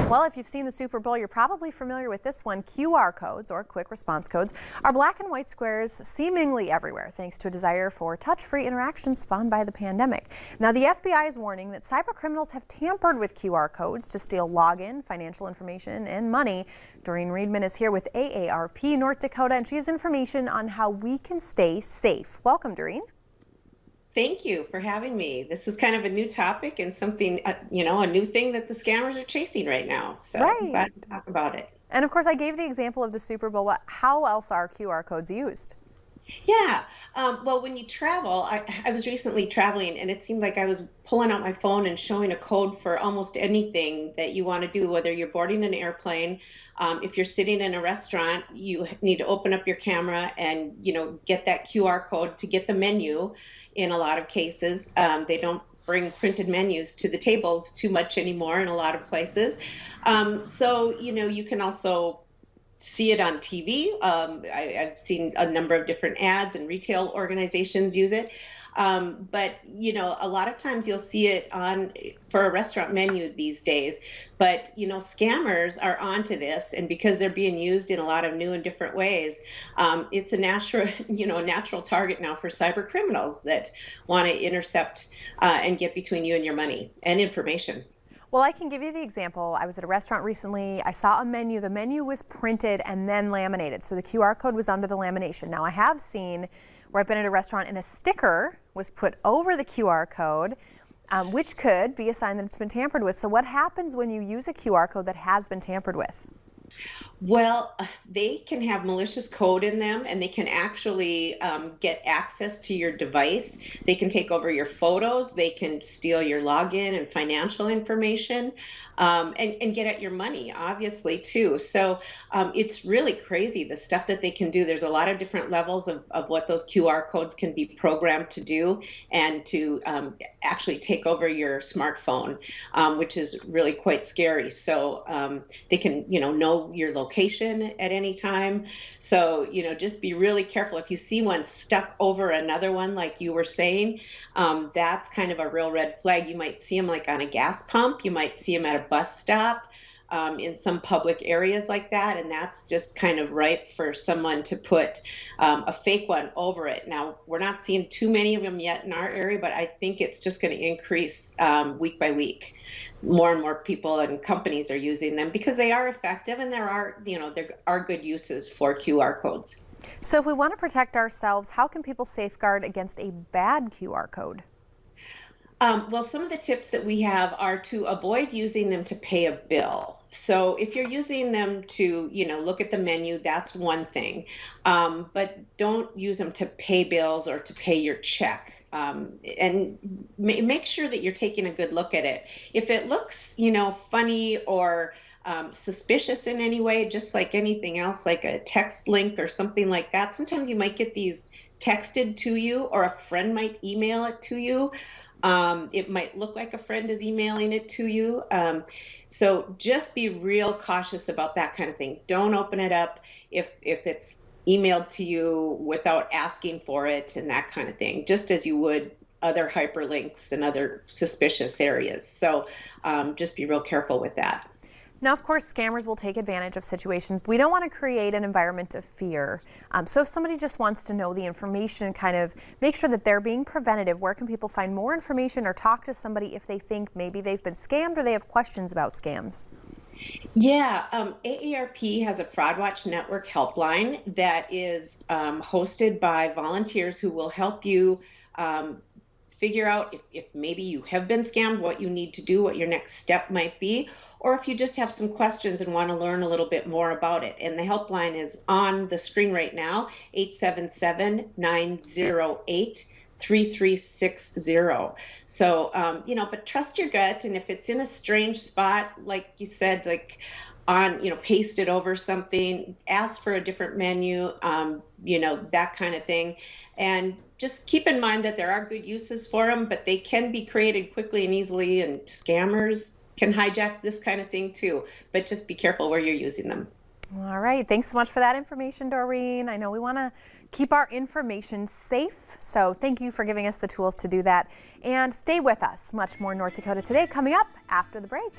Well, if you've seen the Super Bowl, you're probably familiar with this one. QR codes, or quick response codes, are black and white squares seemingly everywhere, thanks to a desire for touch-free interaction spawned by the pandemic. Now, the FBI is warning that cybercriminals have tampered with QR codes to steal login, financial information, and money. Doreen Riedman is here with AARP North Dakota, and she has information on how we can stay safe. Welcome, Doreen. Thank you for having me. This is kind of a new topic and something, a new thing that the scammers are chasing right now. So I'm glad to talk about it. And of course, I gave the example of the Super Bowl. How else are QR codes used? Yeah. Well, when you travel, I was recently traveling and it seemed like I was pulling out my phone and showing a code for almost anything that you want to do, whether you're boarding an airplane. If you're sitting in a restaurant, you need to open up your camera and, get that QR code to get the menu. In a lot of cases, they don't bring printed menus to the tables too much anymore in a lot of places. So, you can also see it on TV. I've seen a number of different ads and retail organizations use it. But, a lot of times you'll see it for a restaurant menu these days. But, scammers are onto this. And because they're being used in a lot of new and different ways, it's a natural target now for cyber criminals that want to intercept and get between you and your money and information. Well, I can give you the example. I was at a restaurant recently. I saw a menu. The menu was printed and then laminated. So the QR code was under the lamination. Now, I have seen where I've been at a restaurant and a sticker was put over the QR code, which could be a sign that it's been tampered with. So what happens when you use a QR code that has been tampered with? Well, they can have malicious code in them and they can actually get access to your device. They can take over your photos. They can steal your login and financial information and get at your money, obviously, too. So it's really crazy, the stuff that they can do. There's a lot of different levels of what those QR codes can be programmed to do and to actually take over your smartphone, which is really quite scary. So they can, know your location at any time. So, just be really careful. If you see one stuck over another one, like you were saying, that's kind of a real red flag. You might see them like on a gas pump. You might see them at a bus stop in some public areas like that. And that's just kind of ripe for someone to put a fake one over it. Now, we're not seeing too many of them yet in our area, but I think it's just going to increase week by week. More and more people and companies are using them because they are effective and there are good uses for QR codes. So if we want to protect ourselves, how can people safeguard against a bad QR code? Well, some of the tips that we have are to avoid using them to pay a bill. So if you're using them to, look at the menu, that's one thing. But don't use them to pay bills or to pay your check. And make sure that you're taking a good look at it. If it looks, funny or suspicious in any way, just like anything else, like a text link or something like that, sometimes you might get these texted to you or a friend might email it to you. It might look like a friend is emailing it to you. So just be real cautious about that kind of thing. Don't open it up if it's emailed to you without asking for it and that kind of thing, just as you would other hyperlinks and other suspicious areas. So just be real careful with that. Now, of course, scammers will take advantage of situations. We don't want to create an environment of fear. So if somebody just wants to know the information, kind of make sure that they're being preventative, where can people find more information or talk to somebody if they think maybe they've been scammed or they have questions about scams? Yeah, AARP has a Fraud Watch Network helpline that is hosted by volunteers who will help you figure out if maybe you have been scammed, what you need to do, what your next step might be, or if you just have some questions and want to learn a little bit more about it. And the helpline is on the screen right now, 877-908-3360. So, but trust your gut. And if it's in a strange spot, like you said, like on, paste it over something, ask for a different menu, that kind of thing. And just keep in mind that there are good uses for them, but they can be created quickly and easily, and scammers can hijack this kind of thing too. But just be careful where you're using them. All right. Thanks so much for that information, Doreen. I know we want to keep our information safe, so thank you for giving us the tools to do that. And stay with us. Much more North Dakota Today coming up after the break.